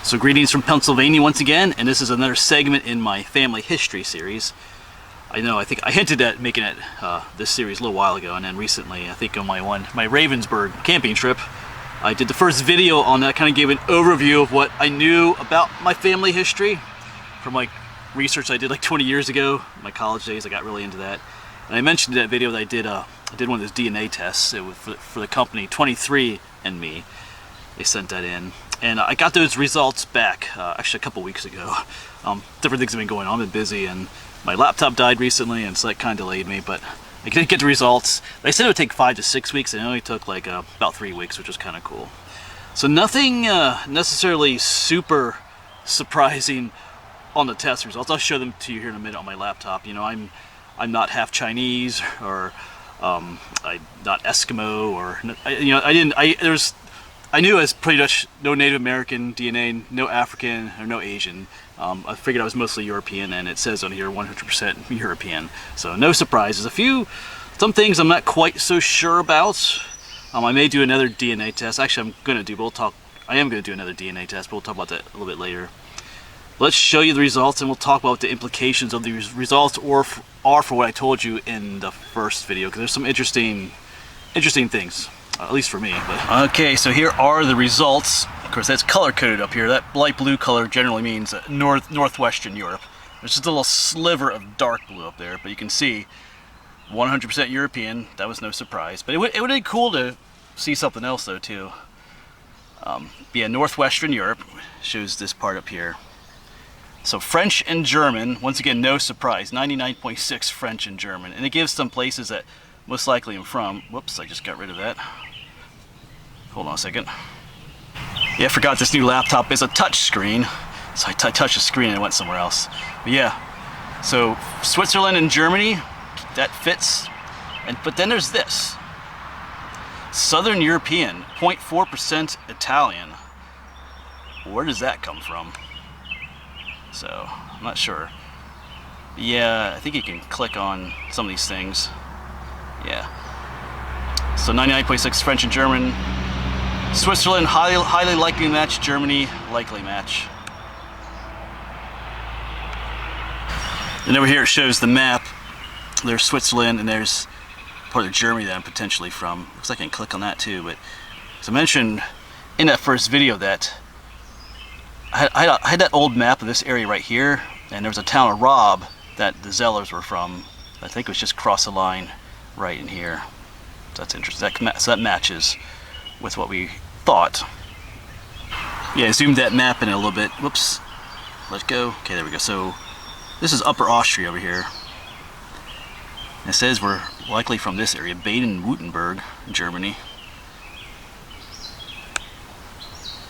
So greetings from Pennsylvania once again, and this is another segment in my family history series. I think I hinted at making it this series a little while ago, and then recently, I think on my Ravensburg camping trip, I did the first video on that, kind of gave an overview of what I knew about my family history from like research I did like 20 years ago, my college days. I got really into that, and I mentioned in that video that I did one of those DNA tests. It was for the company 23andMe. They sent that in. And I got those results back actually a couple weeks ago. Different things have been going on. I've been busy, and my laptop died recently, and so that kind of delayed me. But I did get the results. They said it would take 5 to 6 weeks, and it only took like about 3 weeks, which was kind of cool. So nothing necessarily super surprising on the test results. I'll show them to you here in a minute on my laptop. You know, I'm not half Chinese, or I'm not Eskimo, or I knew I was pretty much no Native American DNA, no African, or no Asian. I figured I was mostly European, and it says on here 100% European. So no surprises. Some things I'm not quite so sure about. I may do another DNA test. Actually, I am going to do another DNA test, but we'll talk about that a little bit later. Let's show you the results, and we'll talk about the implications of these results, or for what I told you in the first video, because there's some interesting things. At least for me. But. Okay, so here are the results. Of course, that's color-coded up here. That light blue color generally means northwestern Europe. There's just a little sliver of dark blue up there, but you can see 100% European. That was no surprise. But it would be cool to see something else, though, too. Yeah, northwestern Europe shows this part up here. So French and German, once again, no surprise. 99.6 French and German. And it gives some places that most likely I'm from. Whoops, I just got rid of that. Hold on a second. Yeah, I forgot this new laptop is a touch screen. So I touched the screen and it went somewhere else. But yeah, so Switzerland and Germany, that fits. But then there's this. Southern European, 0.4% Italian. Where does that come from? So, I'm not sure. Yeah, I think you can click on some of these things. Yeah. So 99.6 French and German. Switzerland, highly likely match. Germany, likely match. And over here it shows the map. There's Switzerland, and there's part of Germany that I'm potentially from. Looks like I can click on that too. But as I mentioned in that first video, that I had that old map of this area right here, and there was a town of Rob that the Zellers were from. I think it was just across the line right in here. So that's interesting. So that matches with what we thought. Yeah, I zoomed that map in a little bit. Whoops. Let go. Okay, there we go. So this is Upper Austria over here. And it says we're likely from this area, Baden-Württemberg, Germany.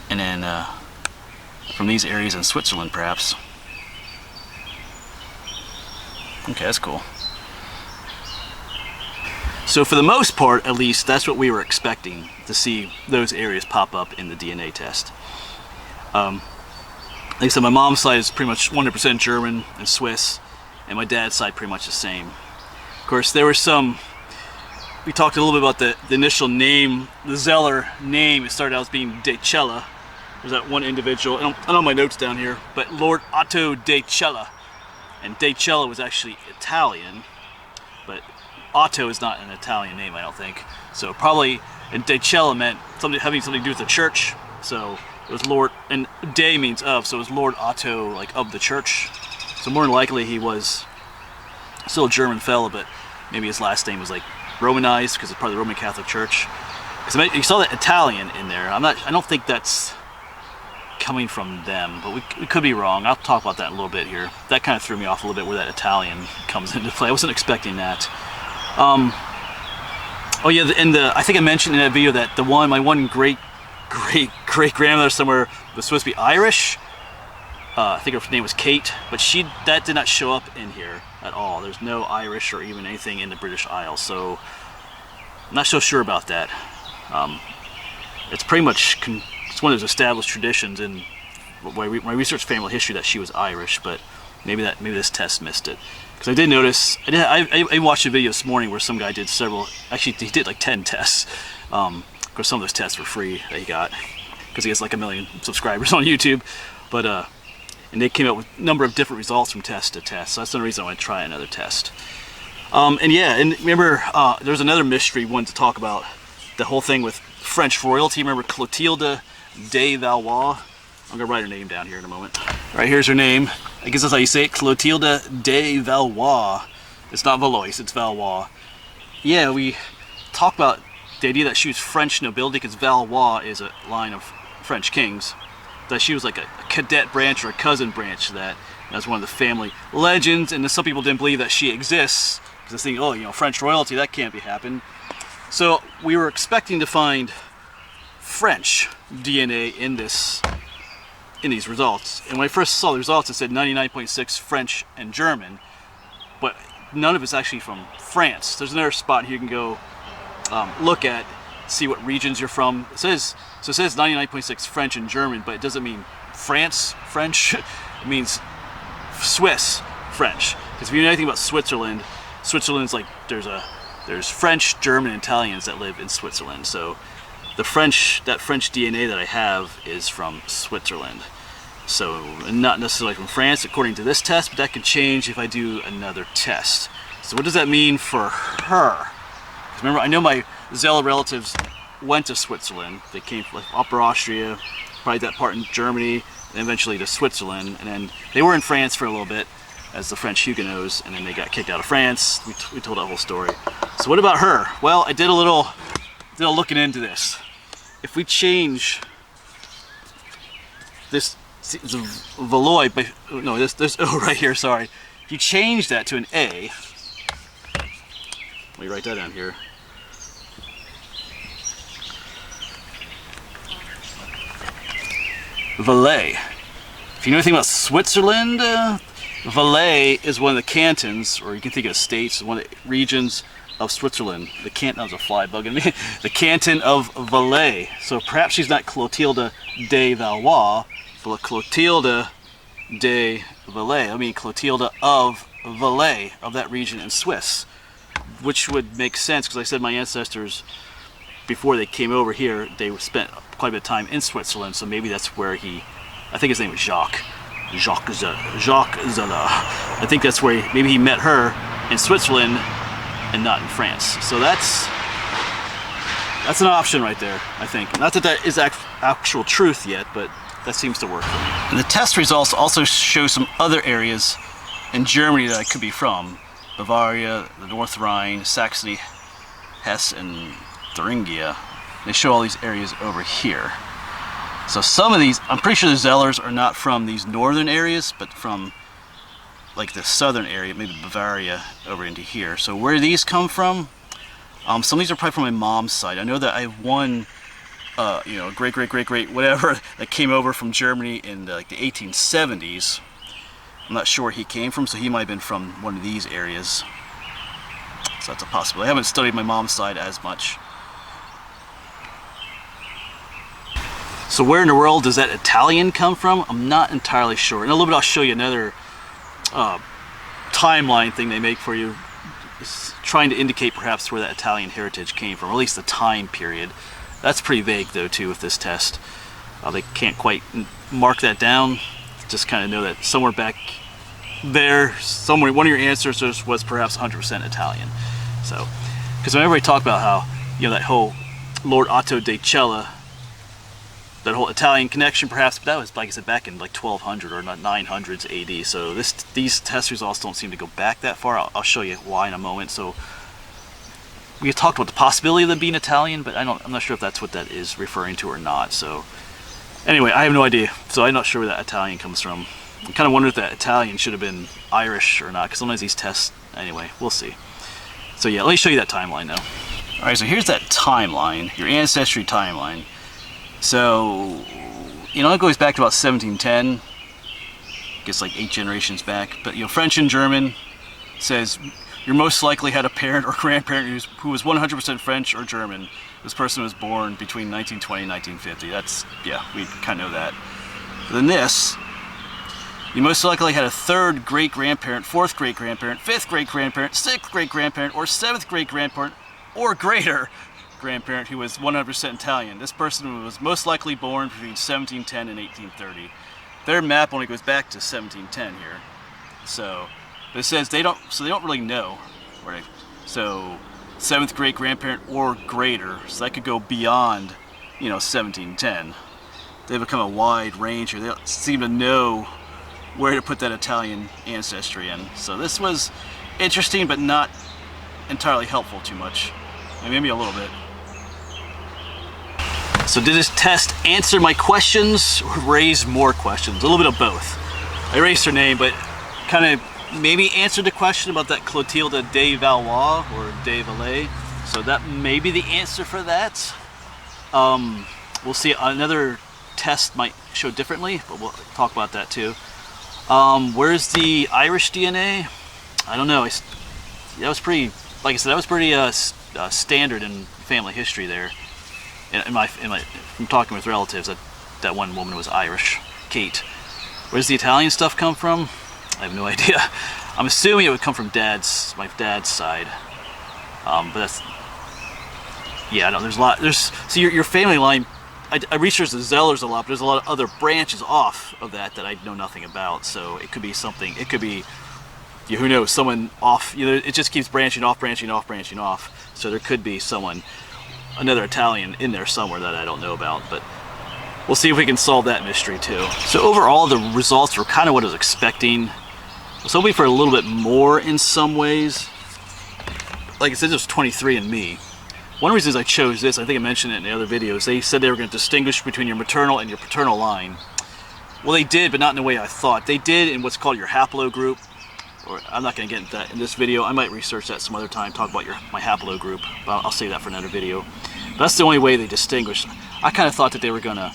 And then from these areas in Switzerland, perhaps. Okay, that's cool. So for the most part, at least, that's what we were expecting to see those areas pop up in the DNA test. Like I said, my mom's side is pretty much 100% German and Swiss, and my dad's side pretty much the same. Of course, there were we talked a little bit about the initial name, the Zeller name. It started out as being De Cella. There's that one individual, I don't have my notes down here, but Lord Otto De Cella. And De Cella was actually Italian, but Otto is not an Italian name, I don't think. So probably, and De Cella meant having something to do with the church. So it was Lord, and De means of, so it was Lord Otto, like of the church. So more than likely he was still a German fellow, but maybe his last name was like Romanized because it's part of the Roman Catholic Church. Because you saw that Italian in there. I don't think that's coming from them, but we could be wrong. I'll talk about that in a little bit here. That kind of threw me off a little bit where that Italian comes into play. I wasn't expecting that. Oh yeah, and I think I mentioned in that video that my one great grandmother somewhere was supposed to be Irish. I think her name was Kate, but that did not show up in here at all. There's no Irish or even anything in the British Isles, so I'm not so sure about that. It's pretty much it's one of those established traditions in my research family history that she was Irish, but maybe this test missed it. Because I did notice, I watched a video this morning where some guy did he did like 10 tests. Of course, some of those tests were free that he got. because he has like 1 million subscribers on YouTube. But and they came up with a number of different results from test to test. So that's the reason I want to try another test. And yeah, and remember, there's another mystery one to talk about. The whole thing with French royalty. Remember Clotilde de Valois? I'm gonna write her name down here in a moment. All right, here's her name. I guess that's how you say it, Clotilde de Valois. It's not Valois, it's Valois. Yeah, we talk about the idea that she was French nobility because Valois is a line of French kings. That she was like a cadet branch or a cousin branch to that. That's one of the family legends, and some people didn't believe that she exists because they think, oh, you know, French royalty, that can't be happening. So we were expecting to find French DNA in these results. And when I first saw the results, it said 99.6 French and German, but none of it's actually from France. There's another spot here you can go look at, see what regions you're from. It says 99.6 French and German, but it doesn't mean France French. It means Swiss French. Because if you know anything about Switzerland, Switzerland's like there's French, German, and Italians that live in Switzerland. So that French DNA that I have is from Switzerland. So not necessarily from France according to this test, but that could change if I do another test. So what does that mean for her? 'Cause remember, I know my Zeller relatives went to Switzerland. They came from like Upper Austria, probably that part in Germany, and eventually to Switzerland. And then they were in France for a little bit as the French Huguenots, and then they got kicked out of France. We told that whole story. So what about her? Well, I did a little looking into this. If we change this, it's a Valois, but no, this O right here, sorry. If you change that to an A, let me write that down here. Valais. If you know anything about Switzerland, Valais is one of the cantons, or you can think of states, one of the regions of Switzerland. The canton, that was a fly bugging me. The canton of Valais. So perhaps she's not Clotilde de Valois, but Clotilde de Valais. I mean Clotilde of Valais, of that region in Swiss. Which would make sense, because I said my ancestors, before they came over here, they spent quite a bit of time in Switzerland, so maybe that's where I think his name was Jacques Zola. I think that's where maybe he met her in Switzerland and not in France. So that's an option right there, I think. Not that that is actual truth yet, but that seems to work for me. And the test results also show some other areas in Germany that I could be from. Bavaria, the North Rhine, Saxony, Hesse, and Thuringia. They show all these areas over here. So some of these, I'm pretty sure the Zellers are not from these northern areas, but from like the southern area, maybe Bavaria over into here. So where these come from, some of these are probably from my mom's side. I know that I have one, you know, great whatever that came over from Germany in like the 1870s. I'm not sure where he came from, so he might have been from one of these areas. So that's a possibility. I haven't studied my mom's side as much. So where in the world does that Italian come from? I'm not entirely sure. In a little bit I'll show you another timeline thing they make for you. It's trying to indicate perhaps where that Italian heritage came from, or at least the time period. That's pretty vague though too with this test. They can't quite mark that down. Just kind of know that somewhere back there, somewhere, one of your answers was perhaps 100% Italian. So, because whenever we talk about how, you know, that whole Lord Otto de Cella, that whole Italian connection perhaps, but that was, like I said, back in like 1200 or 900s AD. So these test results don't seem to go back that far. I'll show you why in a moment. So we talked about the possibility of them being Italian, but I'm not sure if that's what that is referring to or not. So anyway, I have no idea. So I'm not sure where that Italian comes from. I kind of wonder if that Italian should have been Irish or not, because sometimes these tests, anyway, we'll see. So yeah, let me show you that timeline now. All right, so here's that timeline, your ancestry timeline. So, you know, it goes back to about 1710, I guess like 8 generations back. But, you know, French and German says you're most likely had a parent or grandparent who was 100% French or German. This person was born between 1920 and 1950. That's, yeah, we kind of know that. But then this, you most likely had a 3rd great-grandparent, 4th great-grandparent, 5th great-grandparent, 6th great-grandparent, or 7th great-grandparent, or greater, grandparent who was 100% Italian. This person was most likely born between 1710 and 1830. Their map only goes back to 1710 here. So it says they don't really know. Right? So 7th great grandparent or greater. So that could go beyond, 1710. They become a wide range here. They don't seem to know where to put that Italian ancestry in. So this was interesting, but not entirely helpful too much. Maybe a little bit. So did this test answer my questions or raise more questions? A little bit of both. I erased her name, but kind of maybe answered the question about that Clotilde de Valois or de Valais. So that may be the answer for that. We'll see. Another test might show differently, but we'll talk about that too. Where's the Irish DNA? I don't know. That was pretty, like I said, that was pretty standard in family history there. From talking with relatives, that one woman was Irish, Kate. Where's the Italian stuff come from? I have no idea. I'm assuming it would come from my dad's side. But that's, yeah, no, there's a lot. So your family line, I researched the Zellers a lot, but there's a lot of other branches off of that I know nothing about. So it could be something, it could be, who knows, someone off, it just keeps branching off. So there could be another Italian in there somewhere that I don't know about, but we'll see if we can solve that mystery too. So overall, the results were kind of what I was expecting. I was hoping for a little bit more in some ways. Like I said, there's 23andMe. One of the reasons I chose this, I think I mentioned it in the other videos, they said they were going to distinguish between your maternal and your paternal line. Well, they did, but not in the way I thought. They did in what's called your haplogroup. Or I'm not going to get into that in this video. I might research that some other time, talk about my haplogroup. But I'll save that for another video. But that's the only way they distinguish. I kind of thought that they were going to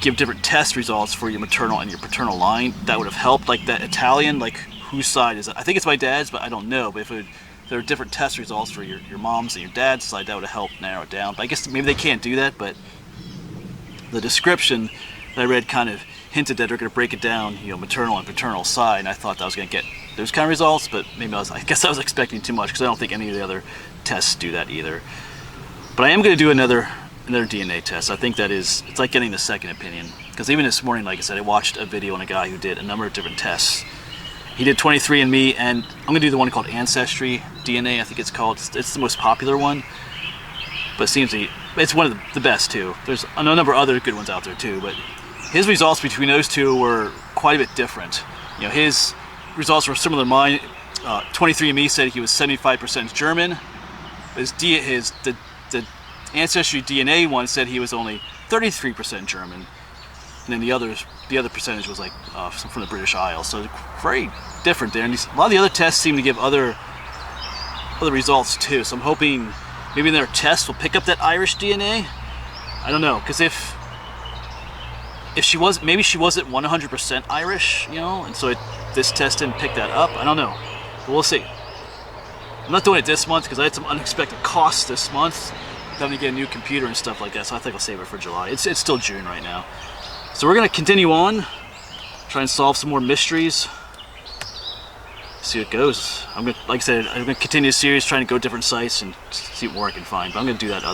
give different test results for your maternal and your paternal line. That would have helped. Like that Italian, like whose side is it? I think it's my dad's, but I don't know. But if there are different test results for your mom's and your dad's side, that would have helped narrow it down. But I guess maybe they can't do that, but the description that I read kind of hinted that they're going to break it down, maternal and paternal side, and I thought that I was going to get those kind of results, but maybe I guess I was expecting too much, because I don't think any of the other tests do that either. But I am going to do another DNA test. I think it's like getting the second opinion, because even this morning, like I said, I watched a video on a guy who did a number of different tests. He did 23andMe, and I'm going to do the one called Ancestry DNA, I think it's called. It's the most popular one, but it seems it's one of the best too. There's a number of other good ones out there too, but his results between those two were quite a bit different. His results were similar to mine. 23andMe said he was 75% German. The Ancestry DNA one said he was only 33% German, and then the other percentage was like from the British Isles. So very different there. And a lot of the other tests seem to give other results too. So I'm hoping maybe in their tests will pick up that Irish DNA. I don't know, because if maybe she wasn't 100% Irish, and so this test didn't pick that up. I don't know, but we'll see. I'm not doing it this month because I had some unexpected costs this month, having to get a new computer and stuff like that. So I think I'll save it for July. It's still June right now, so we're gonna continue on, try and solve some more mysteries. See what goes. Like I said, I'm gonna continue the series, trying to go different sites and see what more I can find. But I'm gonna do that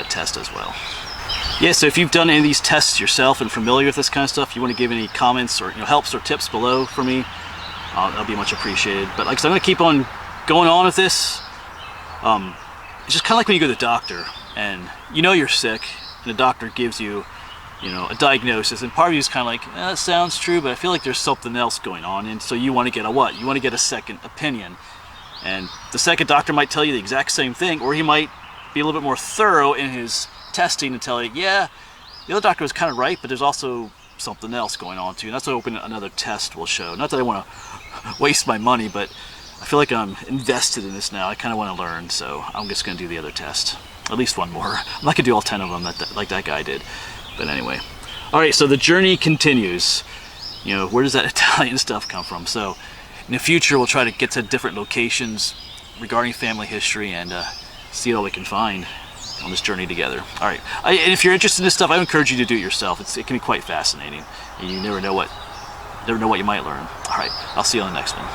test as well. Yeah, so if you've done any of these tests yourself and familiar with this kind of stuff, you want to give any comments or helps or tips below for me, that'll be much appreciated. But like I said, I'm going to keep on going on with this. It's just kind of like when you go to the doctor and you're sick, and the doctor gives you, a diagnosis, and part of you is kind of like, that sounds true, but I feel like there's something else going on, and so you want to get a what? You want to get a second opinion. And the second doctor might tell you the exact same thing, or he might be a little bit more thorough in his testing and tell you, yeah, the other doctor was kind of right, but there's also something else going on too. And that's what another test will show. Not that I want to waste my money, but I feel like I'm invested in this now. I kind of want to learn, so I'm just going to do the other test. At least one more. I'm not going to do all 10 of them like that guy did. But anyway. Alright, so the journey continues. Where does that Italian stuff come from? So in the future, we'll try to get to different locations regarding family history and see what we can find on this journey together. All right, and if you're interested in this stuff, I encourage you to do it yourself. It can be quite fascinating, and you never know what you might learn. All right, I'll see you on the next one.